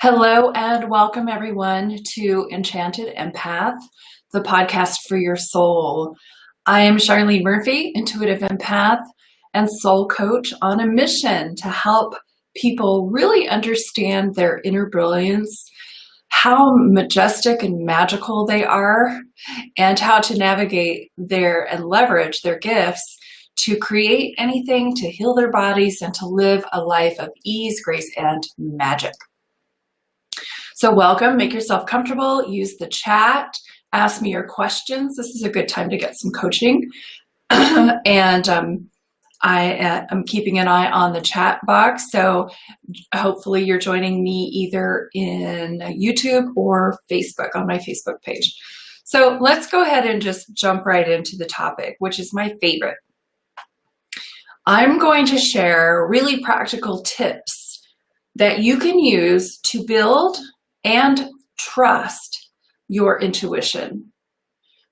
Hello and welcome everyone to Enchanted Empath, the podcast for your soul. I am Charlene Murphy, intuitive empath and soul coach on a mission to help people really understand their inner brilliance, how majestic and magical they are, and how to navigate and leverage their gifts to create anything, to heal their bodies, and to live a life of ease, grace, and magic. So welcome, make yourself comfortable, use the chat, ask me your questions. This is a good time to get some coaching. and I am keeping an eye on the chat box. So hopefully you're joining me either in YouTube or Facebook on my Facebook page. So let's go ahead and just jump right into the topic, which is my favorite. I'm going to share really practical tips that you can use to build and trust your intuition.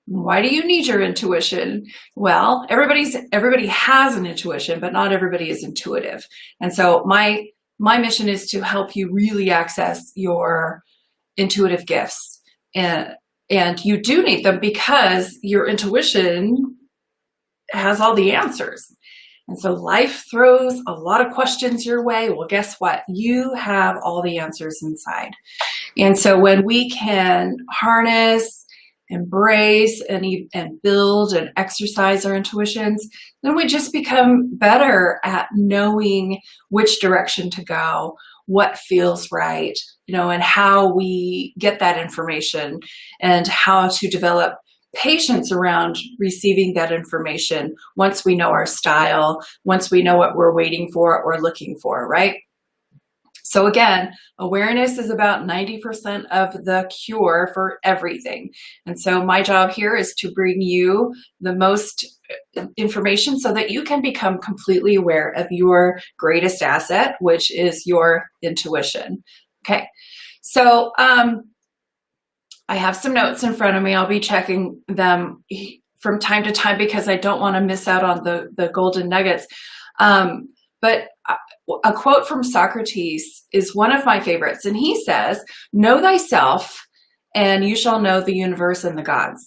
Why do you need your intuition? Well, everybody has an intuition, but not everybody is intuitive. And so my mission is to help you really access your intuitive gifts. And you do need them because your intuition has all the answers. And so life throws a lot of questions your way. Well, guess what? You have all the answers inside. And so when we can harness, embrace, and build and exercise our intuitions, then we just become better at knowing which direction to go, what feels right, and how we get that information and how to develop patience around receiving that information once we know our style, once we know what we're waiting for or looking for, right? So again, awareness is about 90% of the cure for everything. And so my job here is to bring you the most information so that you can become completely aware of your greatest asset, which is your intuition. Okay, so I have some notes in front of me. I'll be checking them from time to time because I don't want to miss out on the golden nuggets. But a quote from Socrates is one of my favorites. And he says, "Know thyself and you shall know the universe and the gods,"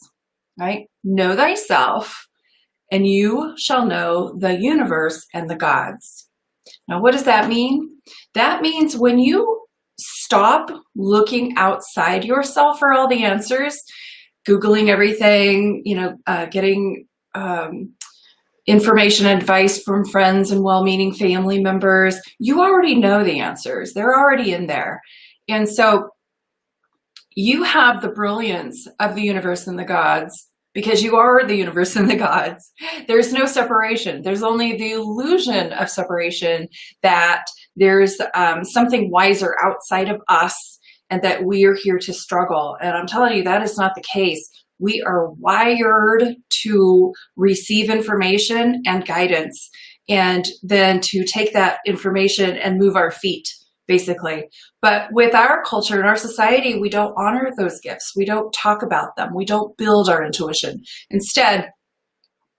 right? Know thyself and you shall know the universe and the gods. Now, what does that mean? That means when you stop looking outside yourself for all the answers, Googling everything, getting information, advice from friends and well-meaning family members, you already know the answers. They're already in there. And so you have the brilliance of the universe and the gods because you are the universe and the gods. There's no separation. There's only the illusion of separation that there's something wiser outside of us and that we are here to struggle. And I'm telling you, that is not the case. We are wired to receive information and guidance and then to take that information and move our feet, basically. But with our culture and our society, we don't honor those gifts. We don't talk about them. We don't build our intuition. Instead,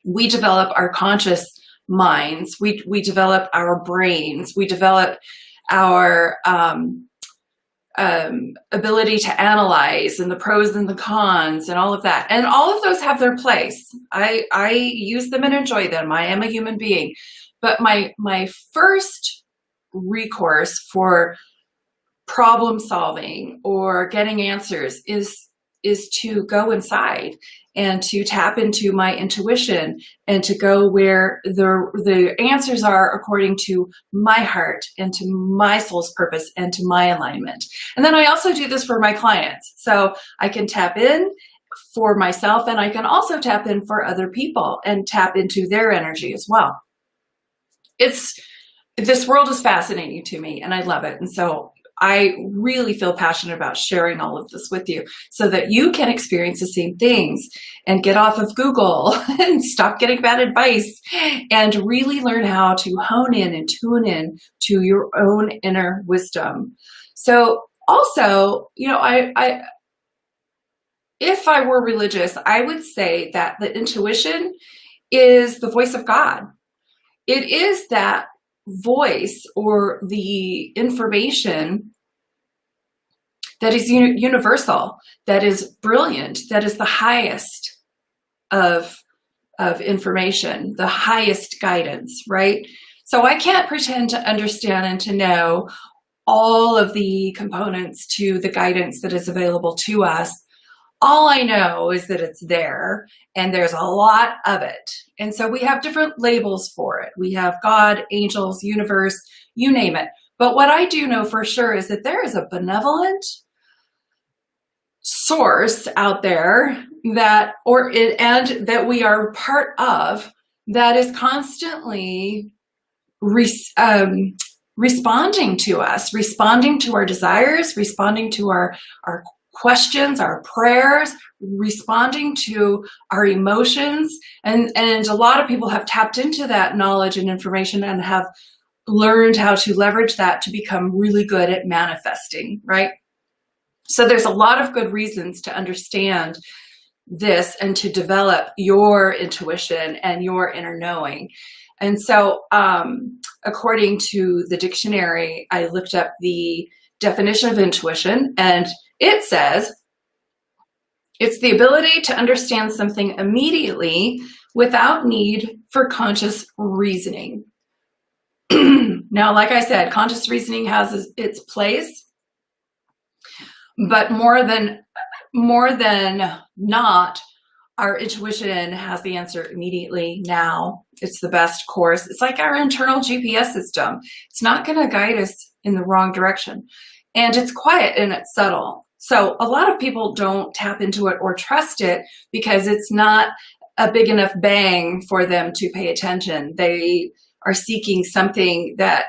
we develop our conscious minds. We develop our brains. We develop our ability to analyze and the pros and the cons and all of that. And all of those have their place. I use them and enjoy them. I am a human being. But my first recourse for problem solving or getting answers is to go inside and to tap into my intuition and to go where the answers are according to my heart and to my soul's purpose and to my alignment. And then I also do this for my clients. So I can tap in for myself and I can also tap in for other people and tap into their energy as well. This world is fascinating to me and I love it. And so I really feel passionate about sharing all of this with you so that you can experience the same things and get off of Google and stop getting bad advice and really learn how to hone in and tune in to your own inner wisdom. So also, if I were religious, I would say that the intuition is the voice of God. It is that voice or the information that is universal, that is brilliant, that is the highest of information, the highest guidance, right? So I can't pretend to understand and to know all of the components to the guidance that is available to us. All I know is that it's there, and there's a lot of it. And so we have different labels for it. We have God, angels, universe, you name it. But what I do know for sure is that there is a benevolent source out there that we are part of, that is constantly responding to us, responding to our desires, responding to our questions, our prayers, responding to our emotions. And a lot of people have tapped into that knowledge and information and have learned how to leverage that to become really good at manifesting, right? So there's a lot of good reasons to understand this and to develop your intuition and your inner knowing. And so according to the dictionary, I looked up the definition of intuition, and it says it's the ability to understand something immediately without need for conscious reasoning. Now, like I said, conscious reasoning has its place, but more than not, our intuition has the answer immediately now. It's the best course. It's like our internal GPS system. It's not going to guide us in the wrong direction. And it's quiet and it's subtle. So a lot of people don't tap into it or trust it because it's not a big enough bang for them to pay attention. They are seeking something that,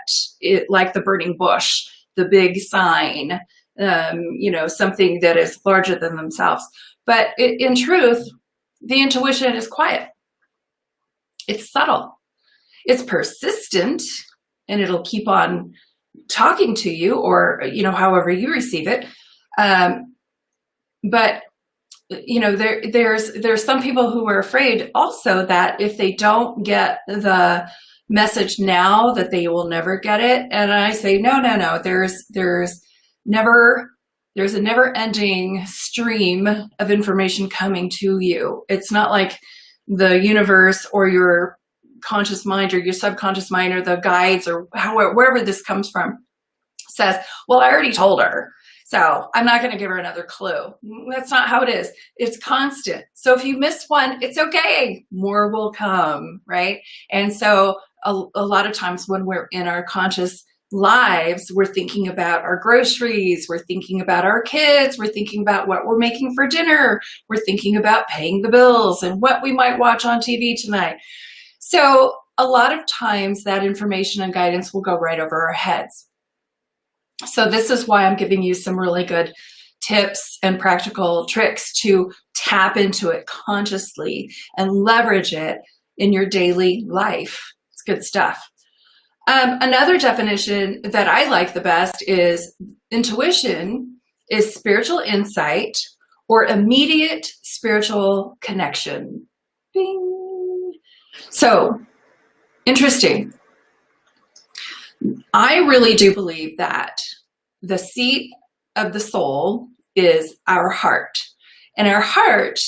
like the burning bush, the big sign, something that is larger than themselves. But in truth, the intuition is quiet. It's subtle. It's persistent, and it'll keep on talking to you, or however you receive it. But there's some people who are afraid also that if they don't get the message now, that they will never get it. And I say, no. There's a never-ending stream of information coming to you. It's not like the universe or your conscious mind or your subconscious mind or the guides or wherever this comes from says, well, I already told her, so I'm not going to give her another clue. That's not how it is. It's constant. So if you miss one, it's okay. More will come, right? And so a lot of times when we're in our conscious lives, we're thinking about our groceries, we're thinking about our kids, we're thinking about what we're making for dinner, we're thinking about paying the bills and what we might watch on TV tonight. So a lot of times that information and guidance will go right over our heads. So this is why I'm giving you some really good tips and practical tricks to tap into it consciously and leverage it in your daily life. It's good stuff. Another definition that I like the best is intuition is spiritual insight or immediate spiritual connection. Bing. So, interesting. I really do believe that the seat of the soul is our heart. And our heart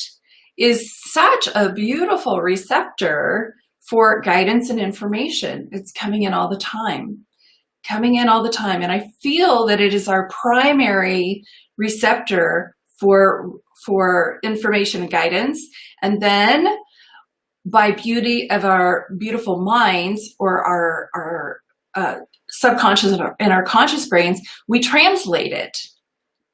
is such a beautiful receptor for guidance and information. It's coming in all the time. And I feel that it is our primary receptor for information and guidance. And then by beauty of our beautiful minds or our subconscious and our conscious brains, we translate it.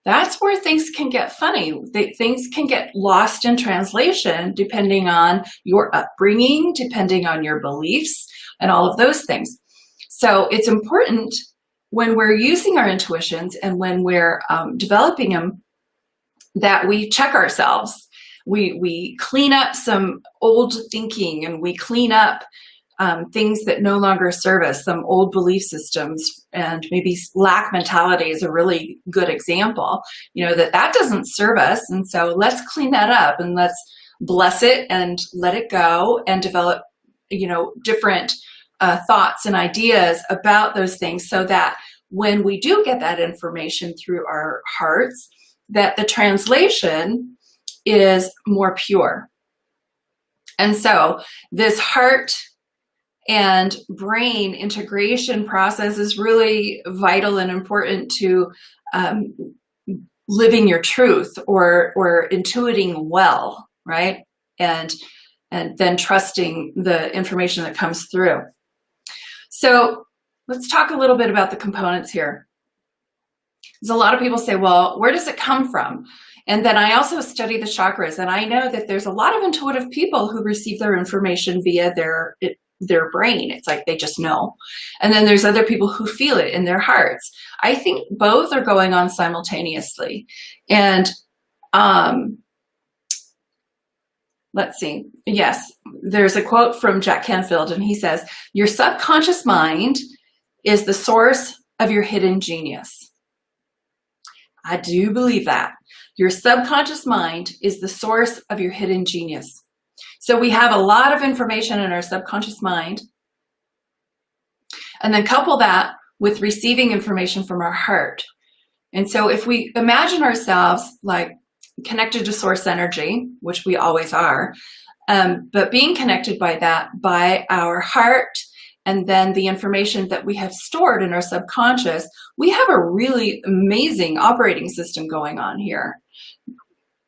That's where things can get funny. Things can get lost in translation depending on your upbringing, depending on your beliefs, and all of those things. So it's important when we're using our intuitions and when we're developing them that we check ourselves. We clean up some old thinking, and we clean up things that no longer serve us, some old belief systems, and maybe lack mentality is a really good example, that doesn't serve us. And so let's clean that up and let's bless it and let it go and develop, different thoughts and ideas about those things so that when we do get that information through our hearts, that the translation is more pure. And so this heart and brain integration process is really vital and important to living your truth or intuiting well, right? And then trusting the information that comes through. So let's talk a little bit about the components here. Because a lot of people say, well, where does it come from? And then I also study the chakras, and I know that there's a lot of intuitive people who receive their information via their brain. It's like they just know. And then there's other people who feel it in their hearts. I think both are going on simultaneously. And let's see. Yes, there's a quote from Jack Canfield, and he says, "Your subconscious mind is the source of your hidden genius." I do believe that. Your subconscious mind is the source of your hidden genius. So we have a lot of information in our subconscious mind, and then couple that with receiving information from our heart. And so if we imagine ourselves like connected to source energy, which we always are, but being connected by our heart, and then the information that we have stored in our subconscious, we have a really amazing operating system going on here.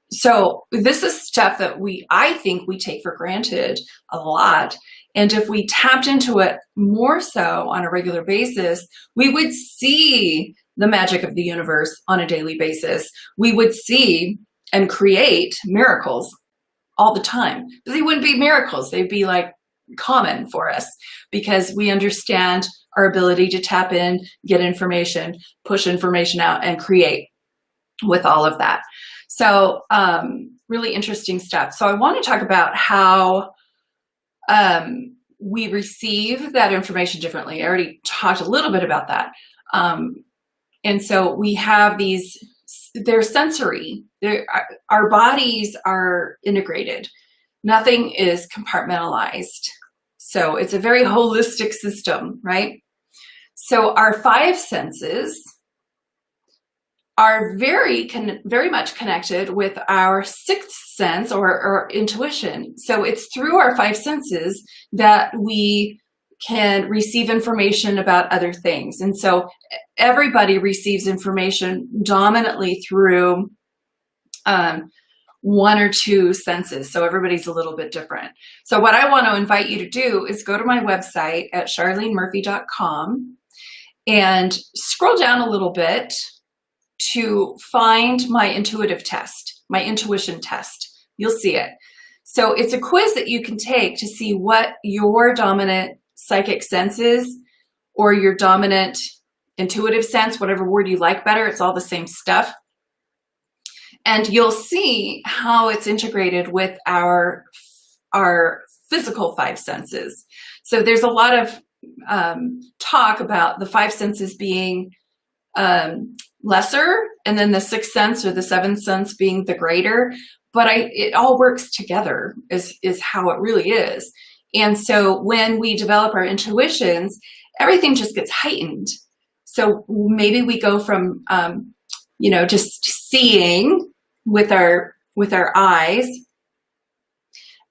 So this is stuff that I think we take for granted a lot. And if we tapped into it more so on a regular basis, we would see the magic of the universe on a daily basis. We would see and create miracles all the time. But they wouldn't be miracles. They'd be like common for us because we understand our ability to tap in, get information, push information out, and create with all of that. So really interesting stuff. So I want to talk about how we receive that information differently. I already talked a little bit about that. And so we have they're sensory. Our bodies are integrated. Nothing is compartmentalized. So it's a very holistic system, right? So our five senses are very much connected with our sixth sense or intuition. So it's through our five senses that we can receive information about other things. And so everybody receives information dominantly through one or two senses. So everybody's a little bit different. So what I want to invite you to do is go to my website at charlenemurphy.com and scroll down a little bit to find my intuitive test, my intuition test. You'll see it. So it's a quiz that you can take to see what your dominant psychic sense is, or your dominant intuitive sense, whatever word you like better. It's all the same stuff. And you'll see how it's integrated with our physical five senses. So there's a lot of talk about the five senses being lesser, and then the sixth sense or the seventh sense being the greater. But it all works together is how it really is. And so when we develop our intuitions, everything just gets heightened. So maybe we go from just seeing with our eyes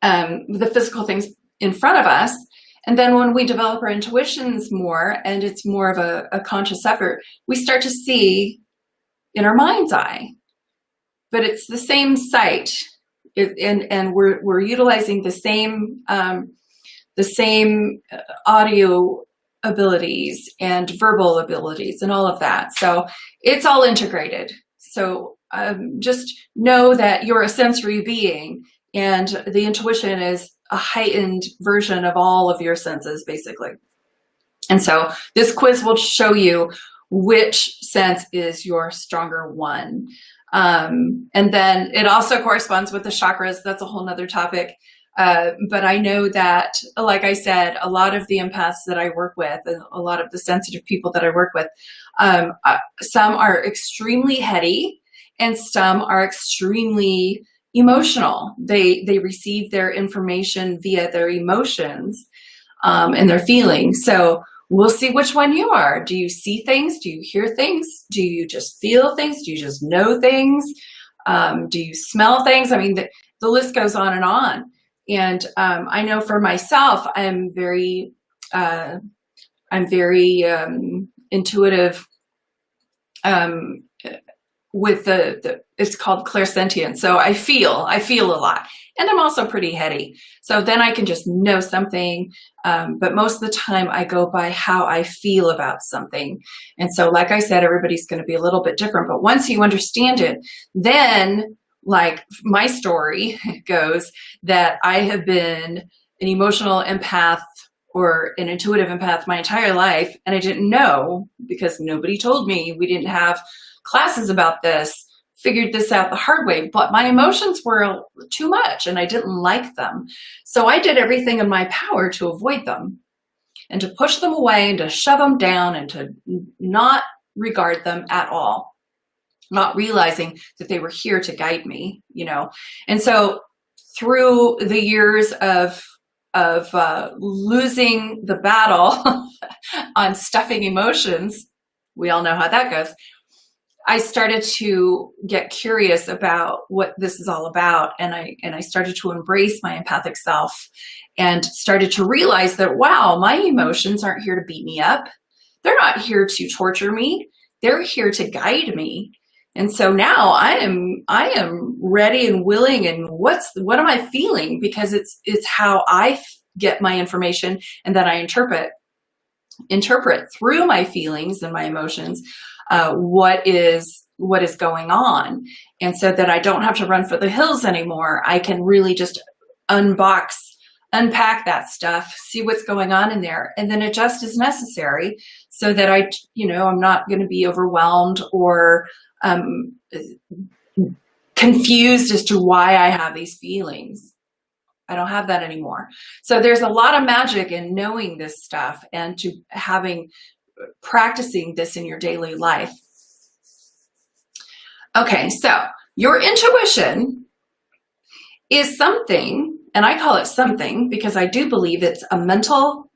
the physical things in front of us. And then when we develop our intuitions more, and it's more of a conscious effort, we start to see in our mind's eye. But it's the same sight, and we're utilizing the same audio abilities and verbal abilities and all of that. So it's all integrated. So just know that you're a sensory being, and the intuition is a heightened version of all of your senses, basically. And so this quiz will show you which sense is your stronger one. And then it also corresponds with the chakras. That's a whole nother topic. But I know that, like I said, a lot of the empaths that I work with, and a lot of the sensitive people that I work with, some are extremely heady and some are extremely emotional. They receive their information via their emotions and their feelings. So we'll see which one you are. Do you see things? Do you hear things? Do you just feel things? Do you just know things? Do you smell things? I mean, the list goes on and on. And I know for myself, I'm very intuitive with it's called clairsentient. So I feel a lot, and I'm also pretty heady. So then I can just know something. But most of the time I go by how I feel about something. And so, like I said, everybody's going to be a little bit different, but once you understand it, then like my story goes that I have been an emotional empath or an intuitive empath my entire life. And I didn't know because nobody told me. We didn't have classes about this, figured this out the hard way, but my emotions were too much and I didn't like them. So I did everything in my power to avoid them and to push them away and to shove them down and to not regard them at all, not realizing that they were here to guide me, you know. And so through the years of losing the battle on stuffing emotions, we all know how that goes, I started to get curious about what this is all about. And I started to embrace my empathic self and started to realize that, wow, my emotions aren't here to beat me up. They're not here to torture me. They're here to guide me. And so now I am ready and willing. And what am I feeling? Because it's how I get my information, and then I interpret through my feelings and my emotions what is going on. And so that I don't have to run for the hills anymore. I can really just unpack that stuff, see what's going on in there, and then adjust as necessary so that I'm not going to be overwhelmed or confused as to why I have these feelings. I don't have that anymore. So there's a lot of magic in knowing this stuff and to practicing this in your daily life. Okay, so your intuition is something, and I call it something because I do believe it's a mental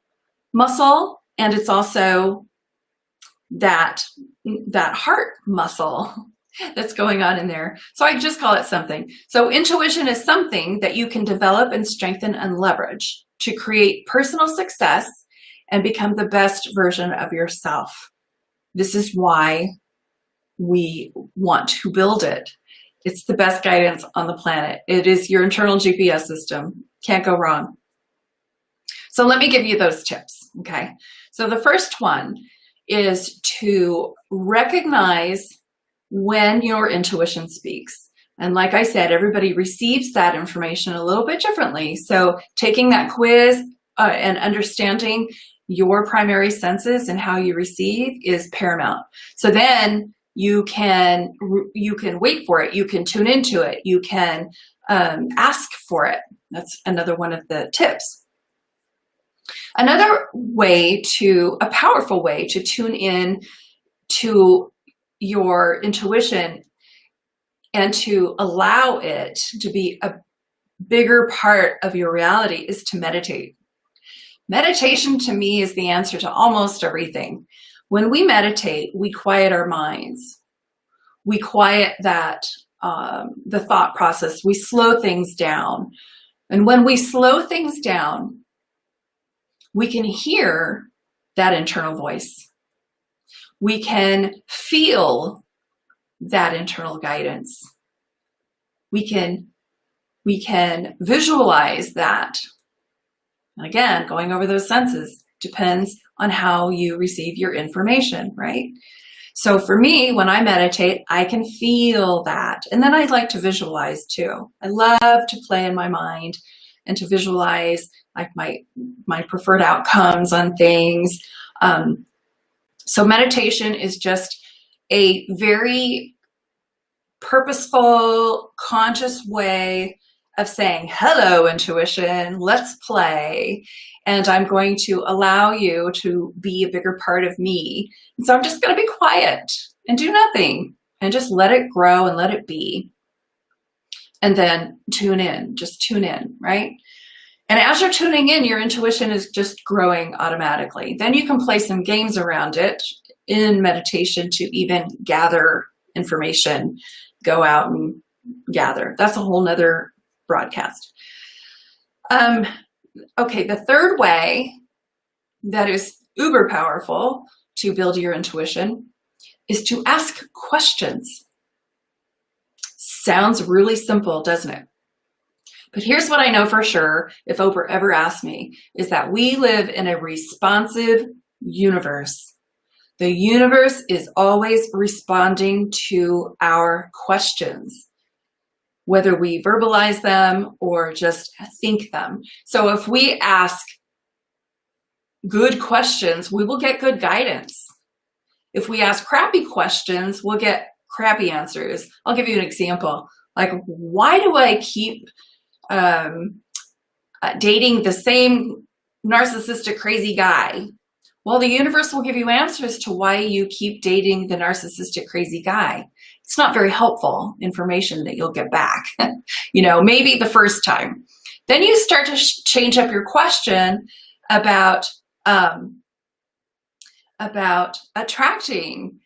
muscle, and it's also that heart muscle that's going on in there. So I just call it something. So intuition is something that you can develop and strengthen and leverage to create personal success and become the best version of yourself. This is why we want to build it. It's the best guidance on the planet. It is your internal GPS system. Can't go wrong. So let me give you those tips, okay? So the first one is to recognize when your intuition speaks. And like I said, everybody receives that information a little bit differently. So taking that quiz and understanding your primary senses and how you receive is paramount. So then you can wait for it. You can tune into it. You can ask for it. That's another one of the tips. Another way a powerful way to tune in to your intuition and to allow it to be a bigger part of your reality is to meditate. Meditation to me is the answer to almost everything. When we meditate, we quiet our minds. We quiet the thought process. We slow things down. And when we slow things down, we can hear that internal voice. We can feel that internal guidance. We can visualize that. And again, going over those senses depends on how you receive your information, right? So for me, when I meditate, I can feel that. And then I like to visualize too. I love to play in my mind and to visualize like my preferred outcomes on things. So meditation is just a very purposeful, conscious way of saying, hello, intuition, let's play. And I'm going to allow you to be a bigger part of me. And so I'm just going to be quiet and do nothing and just let it grow and let it be. And then tune in, just tune in, right? And as you're tuning in, your intuition is just growing automatically. Then you can play some games around it in meditation to even gather information, go out and gather. That's a whole nother broadcast. Okay, the third way that is uber powerful to build your intuition is to ask questions. Sounds really simple, doesn't it? But here's what I know for sure, if Oprah ever asked me, is that we live in a responsive universe. The universe is always responding to our questions, whether we verbalize them or just think them. So if we ask good questions, we will get good guidance. If we ask crappy questions, we'll get crappy answers. I'll give you an example. Like, why do I keep dating the same narcissistic crazy guy? Well, the universe will give you answers to why you keep dating the narcissistic crazy guy. It's not very helpful information that you'll get back, maybe the first time. Then you start to change up your question about attracting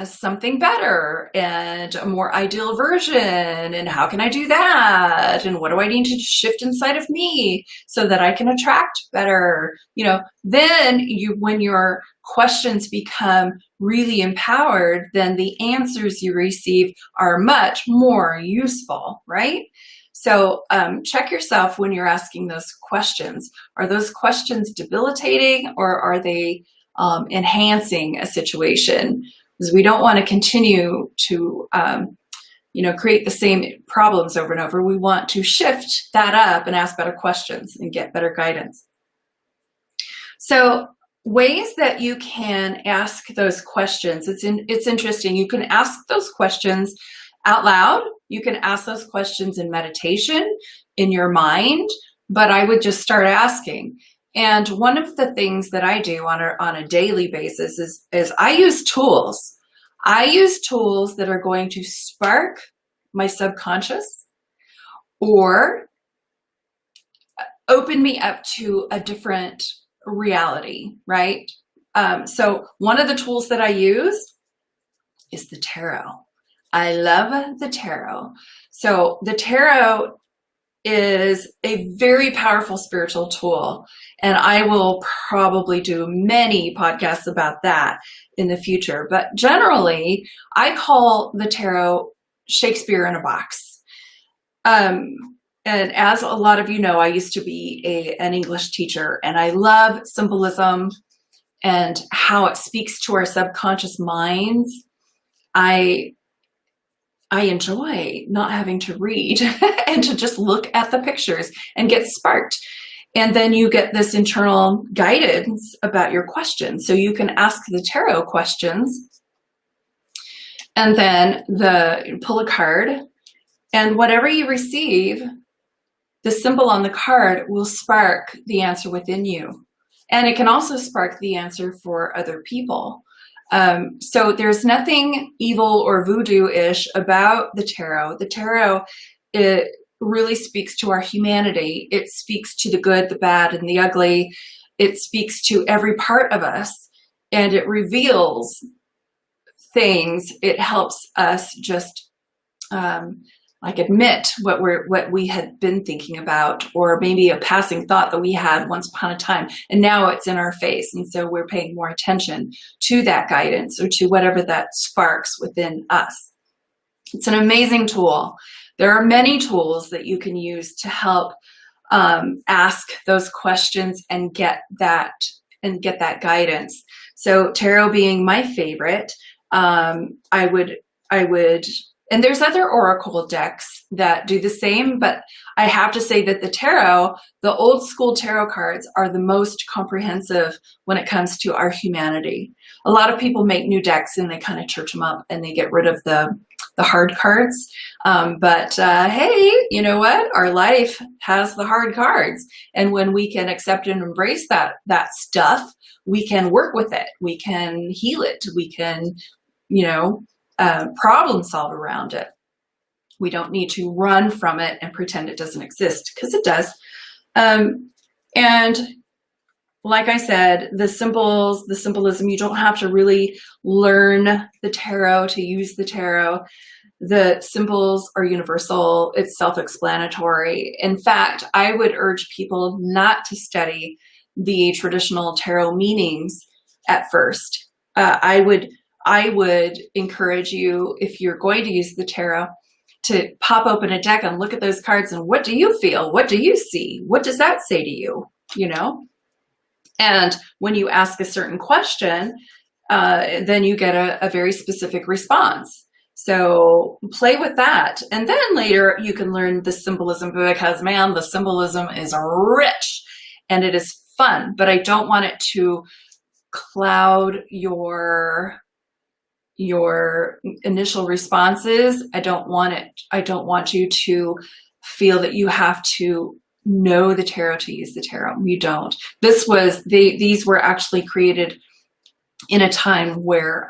something better and a more ideal version, and how can I do that, and what do I need to shift inside of me so that I can attract better. Then when your questions become really empowered, then the answers you receive are much more useful, right? So check yourself when you're asking those questions. Are those questions debilitating, or are they enhancing a situation? Because we don't want to continue to, create the same problems over and over. We want to shift that up and ask better questions and get better guidance. So ways that you can ask those questions, it's interesting. You can ask those questions out loud. You can ask those questions in meditation, in your mind, but I would just start asking. And one of the things that I do on a daily basis is I use tools. I use tools that are going to spark my subconscious or open me up to a different reality, right? So one of the tools that I use is the tarot. I love the tarot. So the tarot is a very powerful spiritual tool, and I will probably do many podcasts about that in the future. But generally, I call the tarot Shakespeare in a box. And as a lot of you know, I used to be an English teacher, and I love symbolism and how it speaks to our subconscious minds. I enjoy not having to read and to just look at the pictures and get sparked. And then you get this internal guidance about your questions. So you can ask the tarot questions and then pull a card, and whatever you receive, the symbol on the card will spark the answer within you. And it can also spark the answer for other people. So there's nothing evil or voodoo-ish about the tarot. The tarot, it really speaks to our humanity. It speaks to the good, the bad, and the ugly. It speaks to every part of us, and it reveals things. It helps us just admit what we had been thinking about, or maybe a passing thought that we had once upon a time, and now it's in our face. And so we're paying more attention to that guidance or to whatever that sparks within us. It's an amazing tool. There are many tools that you can use to help ask those questions and get that guidance. So tarot being my favorite, I would. And there's other oracle decks that do the same, but I have to say that the tarot, the old school tarot cards, are the most comprehensive when it comes to our humanity. A lot of people make new decks and they kind of church them up and they get rid of the hard cards. But hey, you know what? Our life has the hard cards. And when we can accept and embrace that stuff, we can work with it. We can heal it. We can, problem solve around it. We don't need to run from it and pretend it doesn't exist, because it does. And like I said, the symbols, the symbolism, you don't have to really learn the tarot to use the tarot. The symbols are universal. It's self-explanatory. In fact, I would urge people not to study the traditional tarot meanings at first. I would encourage you, if you're going to use the tarot, to pop open a deck and look at those cards and what do you feel? What do you see? What does that say to you? You know? And when you ask a certain question, then you get a very specific response. So play with that. And then later you can learn the symbolism, because man, the symbolism is rich and it is fun, but I don't want it to cloud your initial responses. I don't want you to feel that you have to know the tarot to use the tarot. You don't. These were actually created in a time where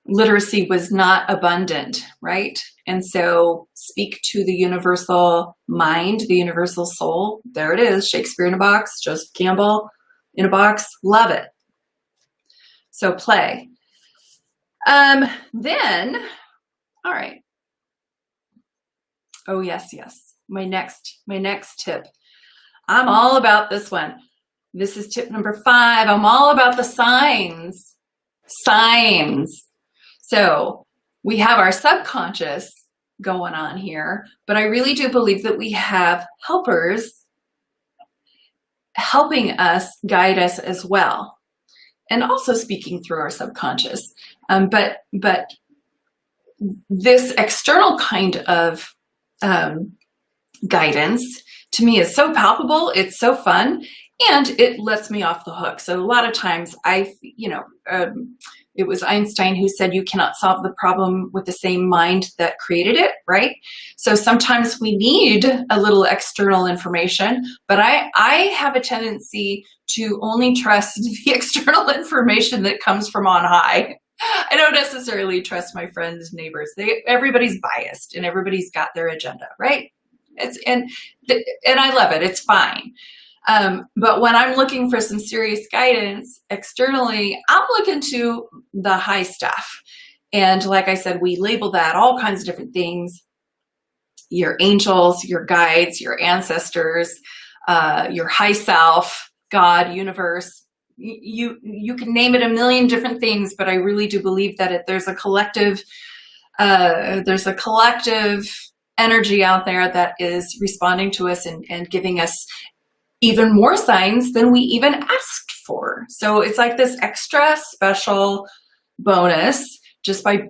literacy was not abundant, right? And so speak to the universal mind, the universal soul. There it is, Shakespeare in a box, Joseph Campbell in a box. Love it. So play. Then, all right. Oh, yes. My next tip. I'm all about this one. This is tip number 5. I'm all about the signs. Signs. So we have our subconscious going on here, but I really do believe that we have helpers helping us, guide us as well, and also speaking through our subconscious. But this external kind of guidance to me is so palpable, it's so fun, and it lets me off the hook. So a lot of times it was Einstein who said you cannot solve the problem with the same mind that created it, right? So sometimes we need a little external information, but I have a tendency to only trust the external information that comes from on high. I don't necessarily trust my friends, neighbors. Everybody's biased and everybody's got their agenda, right? And I love it. It's fine. But when I'm looking for some serious guidance externally, I'm looking to the high stuff. And like I said, we label that all kinds of different things. Your angels, your guides, your ancestors, your high self, God, universe. You can name it a million different things, but I really do believe that there's a collective energy out there that is responding to us and giving us even more signs than we even asked for. So it's like this extra special bonus just by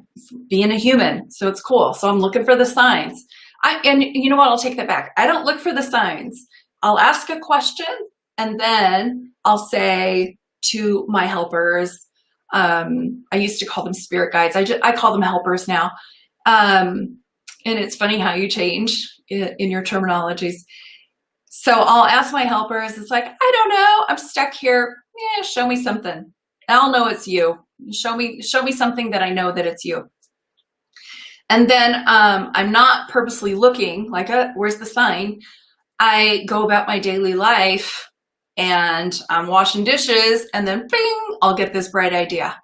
being a human. So it's cool. So I'm looking for the signs. And you know what? I'll take that back. I don't look for the signs. I'll ask a question and then I'll say to my helpers, I used to call them spirit guides. I call them helpers now. And it's funny how you change in your terminologies. So I'll ask my helpers, it's like, I don't know, I'm stuck here. Yeah, show me something. I'll know it's you. Show me something that I know that it's you. And then I'm not purposely looking like, where's the sign? I go about my daily life and I'm washing dishes and then bing, I'll get this bright idea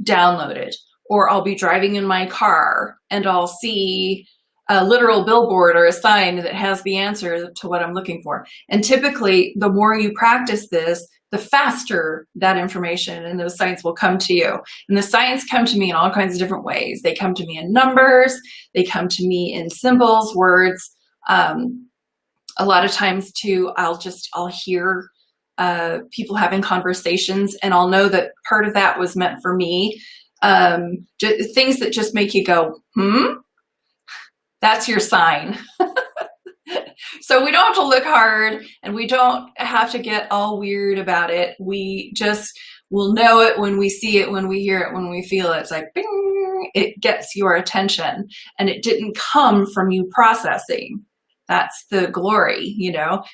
downloaded. Or I'll be driving in my car and I'll see a literal billboard or a sign that has the answer to what I'm looking for. And typically, the more you practice this, the faster that information and those signs will come to you. And the signs come to me in all kinds of different ways. They come to me in numbers. They come to me in symbols, words. A lot of times too, I'll hear people having conversations and I'll know that part of that was meant for me. Things that just make you go, that's your sign. So we don't have to look hard and we don't have to get all weird about it. We just will know it when we see it, when we hear it, when we feel it. It's like, bing, it gets your attention and it didn't come from you processing. That's the glory,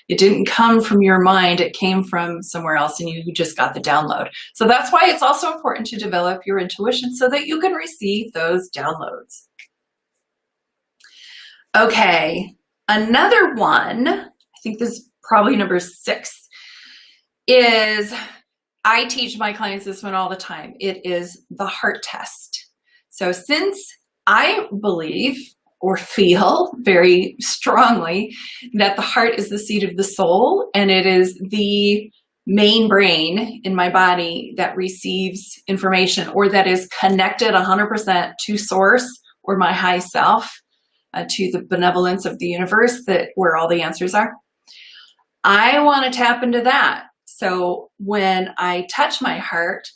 it didn't come from your mind. It came from somewhere else and you just got the download. So that's why it's also important to develop your intuition so that you can receive those downloads. Okay, another one, I think this is probably number 6, is I teach my clients this one all the time. It is the heart test. So since I believe or feel very strongly that the heart is the seat of the soul, and it is the main brain in my body that receives information, or that is connected 100% to source or my high self, to the benevolence of the universe, that where all the answers are. I want to tap into that. So when I touch my heart,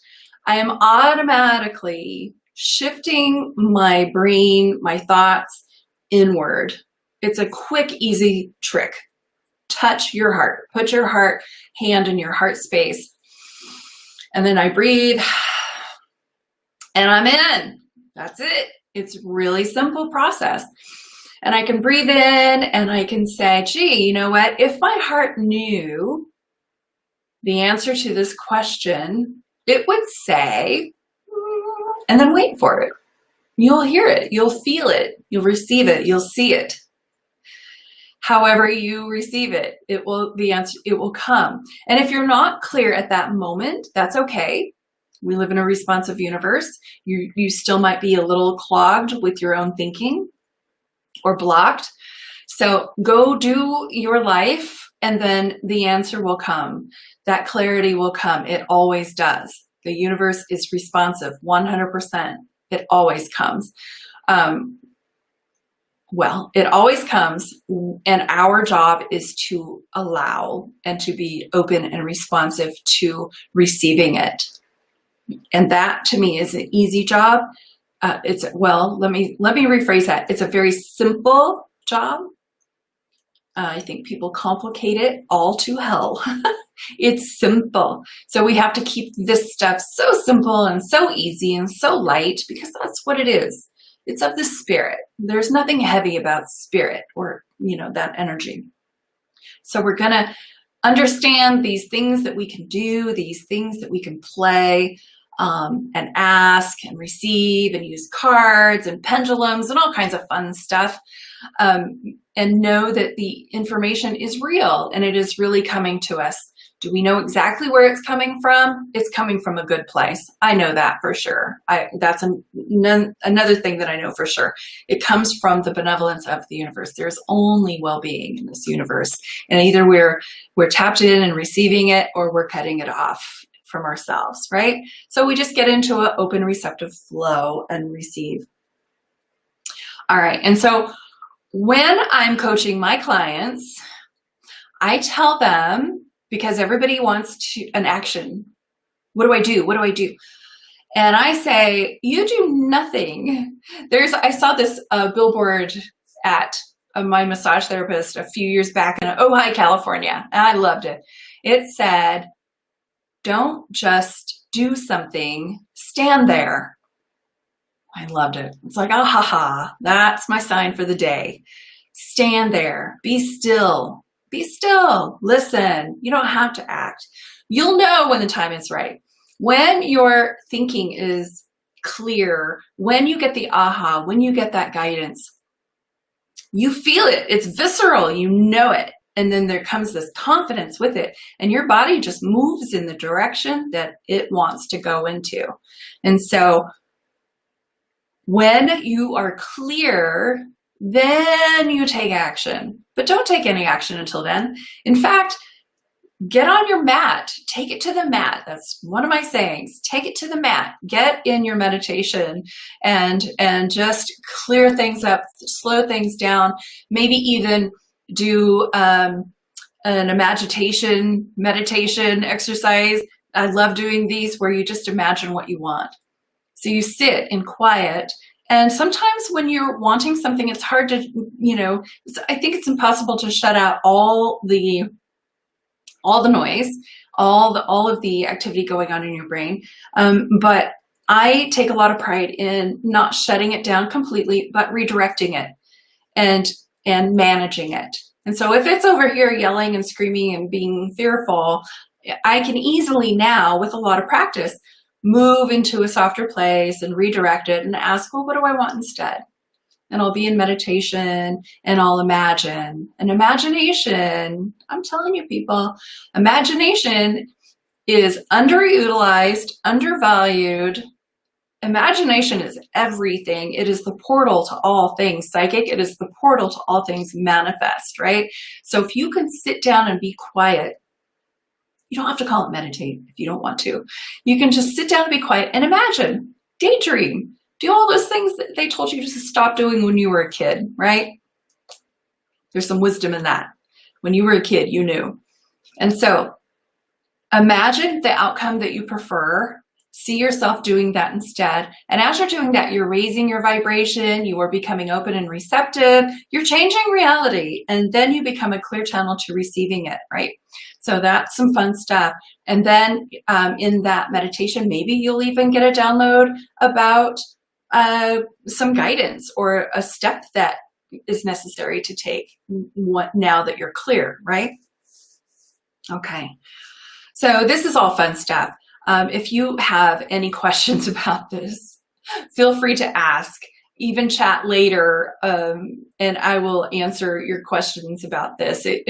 I am automatically shifting my brain, my thoughts inward. It's a quick, easy trick. Touch your heart. Put your hand in your heart space. And then I breathe and I'm in. That's it. It's really simple process. And I can breathe in and I can say, gee, you know what? If my heart knew the answer to this question, it would say, and then wait for it. You'll hear it. You'll feel it. You'll receive it. You'll see it. However you receive it, it will come. And if you're not clear at that moment, that's okay. We live in a responsive universe. You still might be a little clogged with your own thinking or blocked. So go do your life, and then the answer will come. That clarity will come. It always does. The universe is responsive 100%. It always comes. It always comes, and our job is to allow and to be open and responsive to receiving it. And that, to me, is an easy job. Let me rephrase that. It's a very simple job. I think people complicate it all to hell. It's simple. So we have to keep this stuff so simple and so easy and so light, because that's what it is. It's of the spirit. There's nothing heavy about spirit, or, that energy. So we're going to understand these things that we can do, these things that we can play, and ask and receive and use cards and pendulums and all kinds of fun stuff. And know that the information is real and it is really coming to us. Do we know exactly where it's coming from? It's coming from a good place. I know that for sure. That's another thing that I know for sure. It comes from the benevolence of the universe. There's only well-being in this universe. And either we're tapped in and receiving it, or we're cutting it off from ourselves, right? So we just get into an open, receptive flow and receive. All right. And so when I'm coaching my clients, I tell them, because everybody wants an action. What do I do? What do I do? And I say, you do nothing. I saw this billboard at my massage therapist a few years back in Ojai, California, and I loved it. It said, don't just do something, stand there. I loved it. It's like, that's my sign for the day. Stand there, be still. Be still, listen. You don't have to act. You'll know when the time is right. When your thinking is clear, when you get the aha, when you get that guidance, you feel it. It's visceral. You know it. And then there comes this confidence with it. And your body just moves in the direction that it wants to go into. And so when you are clear, then you take action. But don't take any action until then. In fact, get on your mat. Take it to the mat. That's one of my sayings. Take it to the mat. Get in your meditation and just clear things up, slow things down. Maybe even do an meditation exercise. I love doing these where you just imagine what you want. So you sit in quiet. And sometimes when you're wanting something, it's hard to, I think it's impossible to shut out all the noise, all of the activity going on in your brain. But I take a lot of pride in not shutting it down completely, but redirecting it and managing it. And so if it's over here yelling and screaming and being fearful, I can easily now, with a lot of practice, move into a softer place and redirect it and ask, well, what do I want instead? and I'll be in meditation and I'll imagine. And imagination, I'm telling you people, imagination is underutilized, undervalued. Imagination is everything. It is the portal to all things psychic. It is the portal to all things manifest, right? So if you can sit down and be quiet, you don't have to call it meditate if you don't want to. You can just sit down and be quiet and imagine, daydream, do all those things that they told you to stop doing when you were a kid, right? There's some wisdom in that. When you were a kid, you knew. And so imagine the outcome that you prefer. See yourself doing that instead. And as you're doing that, you're raising your vibration, you are becoming open and receptive, you're changing reality, and then you become a clear channel to receiving it, right? So that's some fun stuff. And then in that meditation, maybe you'll even get a download about some guidance or a step that is necessary to take now that you're clear, right? Okay. So this is all fun stuff. If you have any questions about this, feel free to ask, even chat later, and I will answer your questions about this. I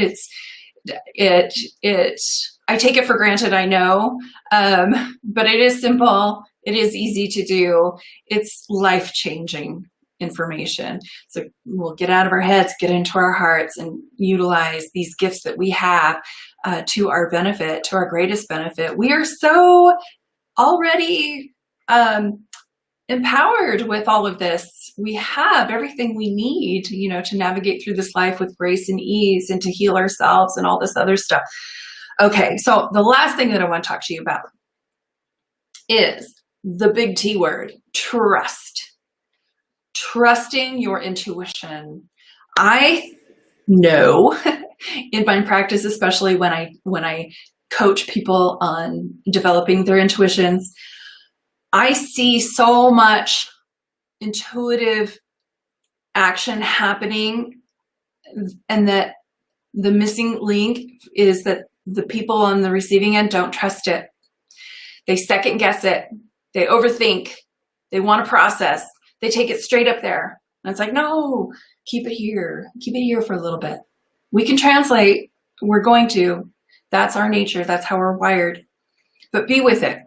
take it for granted, I know, but it is simple. It is easy to do. It's life-changing information. So we'll get out of our heads, get into our hearts, and utilize these gifts that we have to our benefit, to our greatest benefit. We are so already empowered with all of this. We have everything we need, to navigate through this life with grace and ease and to heal ourselves and all this other stuff. Okay, so the last thing that I want to talk to you about is the big T word, trust. Trusting your intuition. I know in my practice, especially when I coach people on developing their intuitions, I see so much intuitive action happening, and that the missing link is that the people on the receiving end don't trust it. They second guess it. They overthink. They want to process. They take it straight up there. And it's like, no, keep it here. Keep it here for a little bit. We can translate. We're going to. That's our nature. That's how we're wired. But be with it.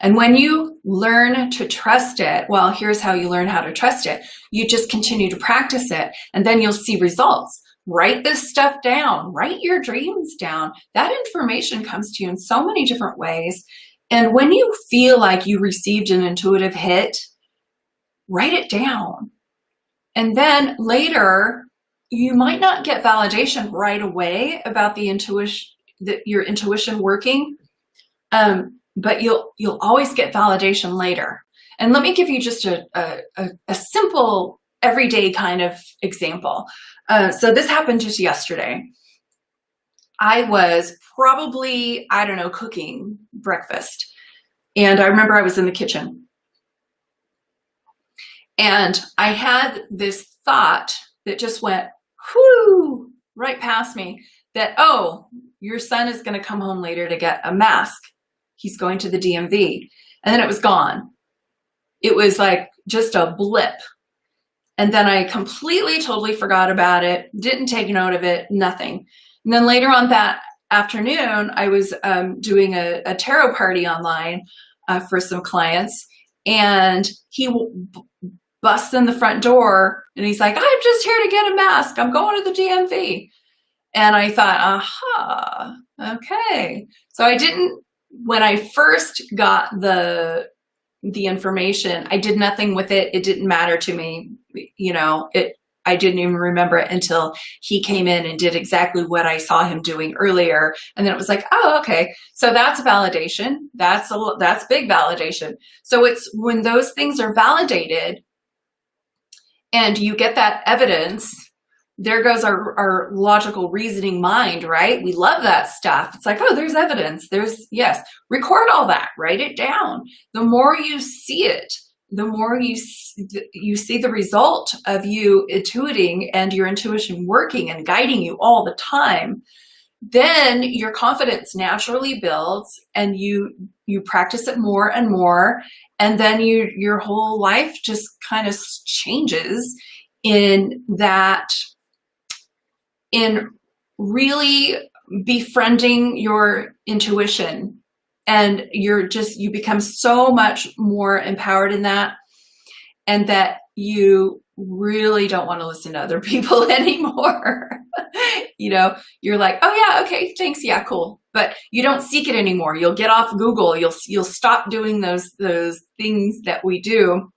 And when you learn to trust it, well, here's how you learn how to trust it. You just continue to practice it, and then you'll see results. Write this stuff down. Write your dreams down. That information comes to you in so many different ways. And when you feel like you received an intuitive hit, write it down. And then later, you might not get validation right away about the intuition, your intuition working, but you'll always get validation later. And let me give you just a simple everyday kind of example. So this happened just yesterday. I was probably, cooking breakfast. And I remember I was in the kitchen. And I had this thought that just went, whoo, right past me, that, oh, your son is going to come home later to get a mask. He's going to the DMV. And then it was gone. It was like just a blip. And then I completely, totally forgot about it, didn't take note of it, nothing. And then later on that afternoon, I was doing a tarot party online for some clients. And he busts in the front door and he's like, I'm just here to get a mask. I'm going to the DMV. And I thought, aha, okay. So I didn't, when I first got the information, I did nothing with it. It didn't matter to me. I didn't even remember it until he came in and did exactly what I saw him doing earlier. And then it was like, oh, okay. So that's validation. That's big validation. So it's when those things are validated and you get that evidence, there goes our logical reasoning mind, right? We love that stuff. It's like, oh, there's evidence. Yes, record all that, write it down. The more you see it, the more you see the result of you intuiting and your intuition working and guiding you all the time, then your confidence naturally builds, and you practice it more and more, and then your whole life just kind of changes in that, in really befriending your intuition, and you become so much more empowered in that, and that you really don't want to listen to other people anymore. You're like, oh yeah, okay, thanks, yeah, cool. But you don't seek it anymore. You'll get off Google. You'll stop doing those things that we do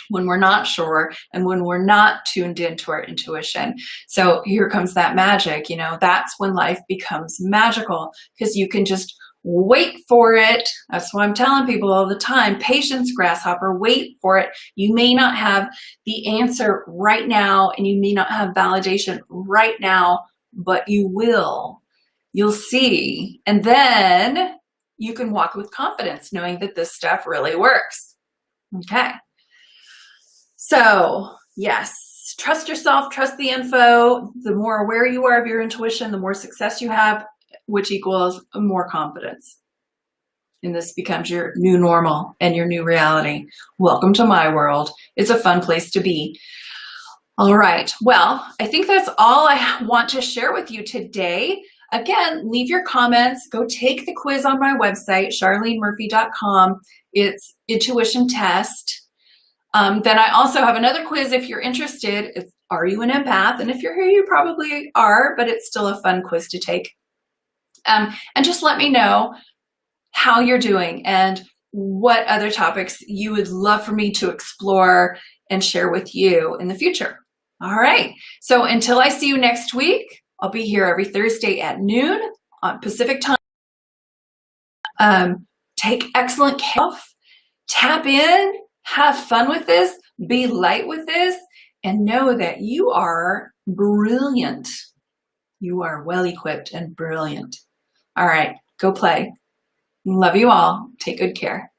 when we're not sure and when we're not tuned into our intuition. So here comes that magic. That's when life becomes magical, because you can just wait for it. That's why I'm telling people all the time, patience, grasshopper, wait for it. You may not have the answer right now, and you may not have validation right now, but you will. You'll see. And then you can walk with confidence, knowing that this stuff really works. Okay. So yes, trust yourself, trust the info. The more aware you are of your intuition, the more success you have, which equals more confidence. And this becomes your new normal and your new reality. Welcome to my world. It's a fun place to be. All right. Well, I think that's all I want to share with you today. Again, leave your comments. Go take the quiz on my website, charlenemurphy.com. It's intuition test. Then I also have another quiz if you're interested. It's, are you an empath? And if you're here, you probably are, but it's still a fun quiz to take. And just let me know how you're doing and what other topics you would love for me to explore and share with you in the future. All right. So until I see you next week, I'll be here every Thursday at noon on Pacific time. Take excellent care. Tap in. Have fun with this, be light with this, and know that you are brilliant. You are well equipped and brilliant. All right, go play. Love you all. Take good care.